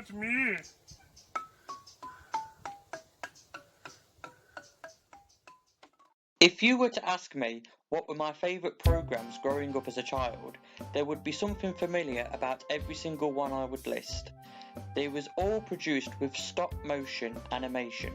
It's me. If you were to ask me what were my favourite programmes growing up as a child, there would be something familiar about every single one I would list. They was all produced with stop motion animation.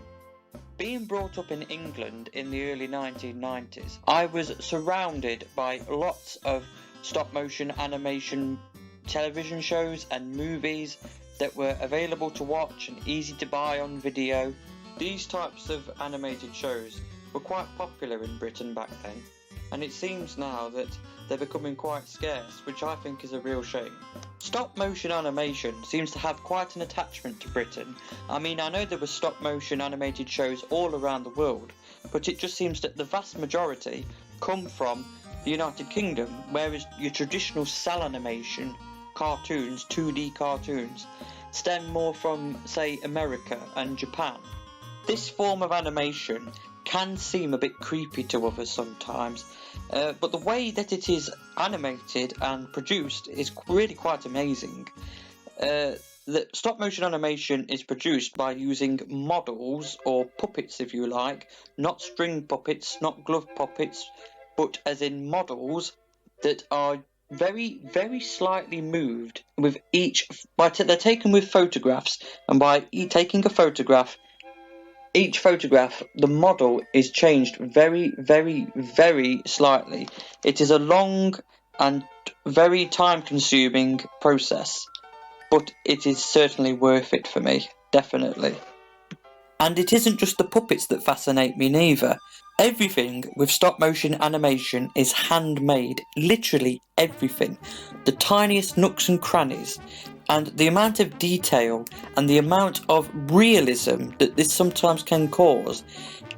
Being brought up in England in the early 1990s, I was surrounded by lots of stop motion animation television shows and movies that were available to watch and easy to buy on video. These types of animated shows were quite popular in Britain back then, and it seems now that they're becoming quite scarce, which I think is a real shame. Stop motion animation seems to have quite an attachment to Britain. I mean, I know there were stop motion animated shows all around the world, but it just seems that the vast majority come from the United Kingdom, whereas your traditional cel animation cartoons, 2D cartoons, stem more from, say, America and Japan. This form of animation can seem a bit creepy to others sometimes, but the way that it is animated and produced is really quite amazing. The stop motion animation is produced by using models, or puppets if you like, not string puppets, not glove puppets, but as in models that are very, very slightly moved with each. They're taken with photographs, and by taking a photograph, each photograph, the model is changed very, very, very slightly. It is a long and very time-consuming process, but it is certainly worth it for me, definitely. And it isn't just the puppets that fascinate me neither. Everything with stop motion animation is handmade, literally everything. The tiniest nooks and crannies, and the amount of detail and the amount of realism that this sometimes can cause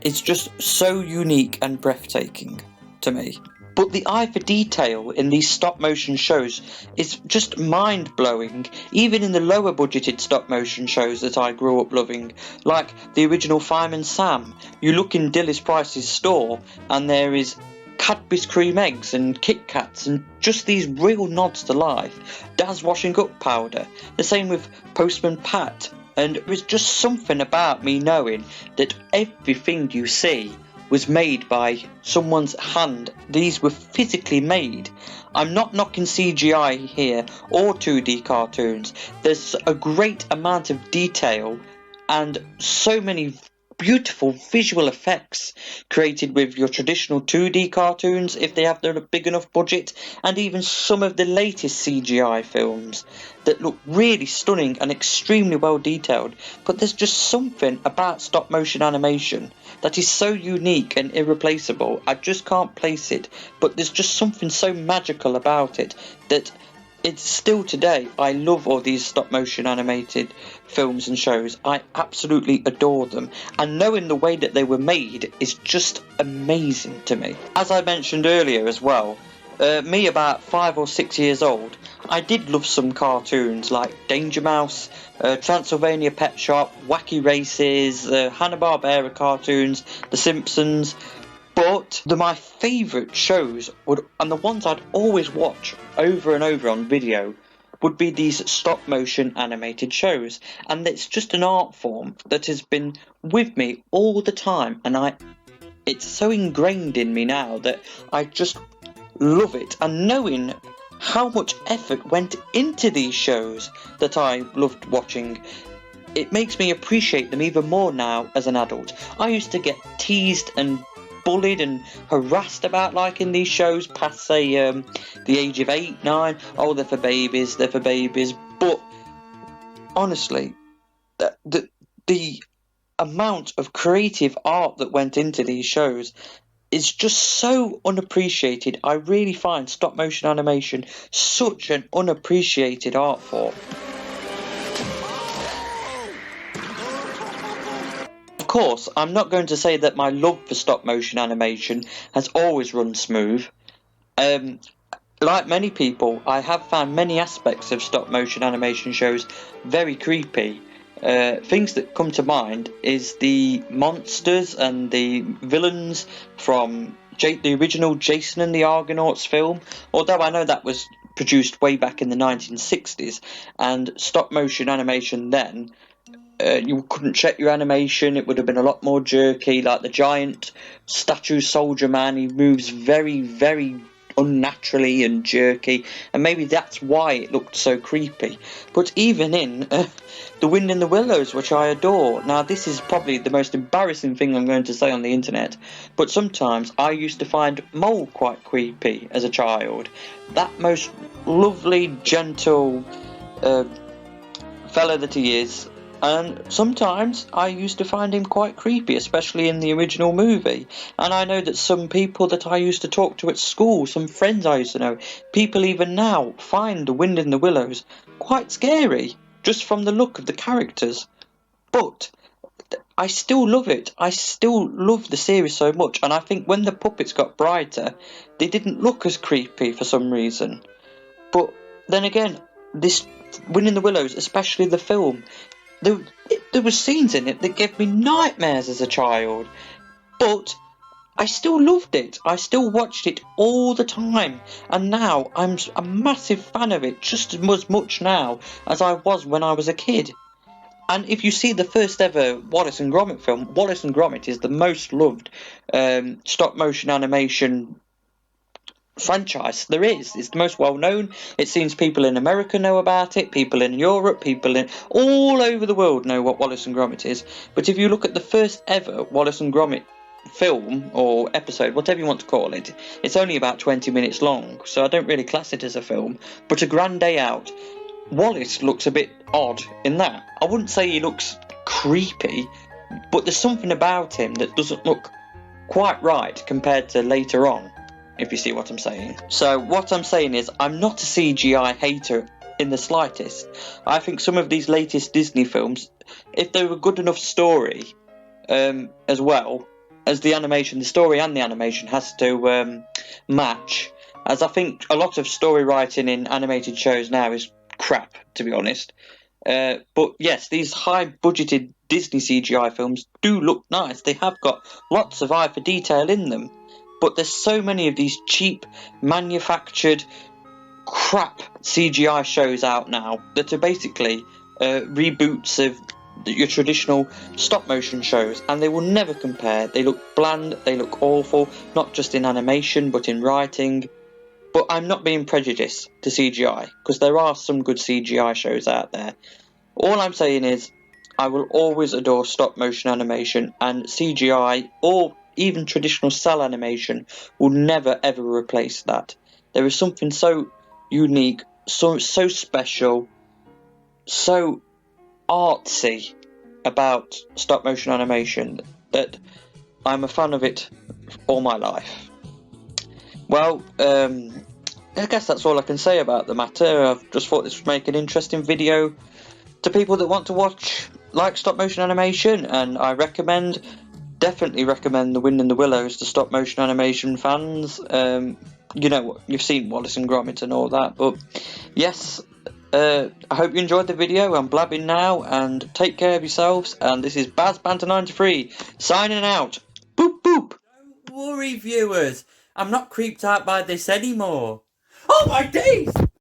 is just so unique and breathtaking to me. But the eye for detail in these stop motion shows is just mind blowing, even in the lower budgeted stop motion shows that I grew up loving, like the original Fireman Sam. You look in Dilys Price's store and there is Cadbury's cream eggs and Kit Kats and just these real nods to life. Daz washing up powder, the same with Postman Pat, and it was just something about me knowing that everything you see was made by someone's hand. These were physically made. I'm not knocking CGI here or 2D cartoons. There's a great amount of detail and so many beautiful visual effects created with your traditional 2D cartoons if they have a big enough budget, and even some of the latest CGI films that look really stunning and extremely well detailed. But there's just something about stop motion animation that is so unique and irreplaceable. I just can't place it, but there's just something so magical about it that it's still today. I love all these stop motion animated films and shows. I absolutely adore them, and knowing the way that they were made is just amazing to me. As I mentioned earlier as well, me about 5 or 6 years old, I did love some cartoons like Danger Mouse, Transylvania Pet Shop, Wacky Races, Hanna-Barbera cartoons, The Simpsons. But my favourite shows and the ones I'd always watch over and over on video would be these stop motion animated shows, and it's just an art form that has been with me all the time, and it's so ingrained in me now that I just love it. And knowing how much effort went into these shows that I loved watching, it makes me appreciate them even more now as an adult. I used to get teased and bullied and harassed about liking these shows past, say, the age of 8, 9. Oh, they're for babies, but honestly, the amount of creative art that went into these shows is just so unappreciated. I really find stop motion animation such an unappreciated art form. Of course, I'm not going to say that my love for stop motion animation has always run smooth. Like many people, I have found many aspects of stop motion animation shows very creepy. Things that come to mind is the monsters and the villains from the original Jason and the Argonauts film, although I know that was produced way back in the 1960s, and stop motion animation then, you couldn't check your animation, it would have been a lot more jerky, like the giant statue soldier man, he moves very, very unnaturally and jerky, and maybe that's why it looked so creepy. But even in The Wind in the Willows, which I adore, now this is probably the most embarrassing thing I'm going to say on the internet, but sometimes I used to find Mole quite creepy as a child. That most lovely, gentle fella that he is, and sometimes I used to find him quite creepy, especially in the original movie. And I know that some people that I used to talk to at school, some friends I used to know, people even now find The Wind in the Willows quite scary, just from the look of the characters. But I still love it. I still love the series so much, and I think when the puppets got brighter, they didn't look as creepy for some reason. But then again, this Wind in the Willows, especially the film, there were scenes in it that gave me nightmares as a child, but I still loved it. I still watched it all the time, and now I'm a massive fan of it, just as much now as I was when I was a kid. And if you see the first ever Wallace and Gromit film, Wallace and Gromit is the most loved stop motion animation franchise there is. It's the most well known. It seems people in America know about it, people in Europe, people in all over the world know what Wallace and Gromit is. But if you look at the first ever Wallace and Gromit film or episode, whatever you want to call it, it's only about 20 minutes long, so I don't really class it as a film. But A Grand Day Out, Wallace looks a bit odd in that. I wouldn't say he looks creepy, but there's something about him that doesn't look quite right compared to later on, if you see what I'm saying. So what I'm saying is, I'm not a CGI hater in the slightest. I think some of these latest Disney films, if they were good enough story, as well as the animation, the story and the animation has to match, as I think a lot of story writing in animated shows now is crap, to be honest. But yes, these high budgeted Disney CGI films do look nice. They have got lots of eye for detail in them. But there's so many of these cheap, manufactured, crap CGI shows out now that are basically reboots of your traditional stop-motion shows, and they will never compare. They look bland, they look awful, not just in animation, but in writing. But I'm not being prejudiced to CGI, because there are some good CGI shows out there. All I'm saying is, I will always adore stop-motion animation, and CGI, or even traditional cell animation, will never ever replace that. There is something so unique, so special, so artsy about stop motion animation that I'm a fan of it all my life. Well, I guess that's all I can say about the matter. I've just thought this would make an interesting video to people that want to watch stop motion animation, and I definitely recommend The Wind in the Willows to stop motion animation fans. You know what, you've seen Wallace and Gromit and all that, but yes, I hope you enjoyed the video. I'm blabbing now, and take care of yourselves, and this is Baz Banter 93 signing out. Boop boop. Don't worry, viewers, I'm not creeped out by this anymore. Oh my days!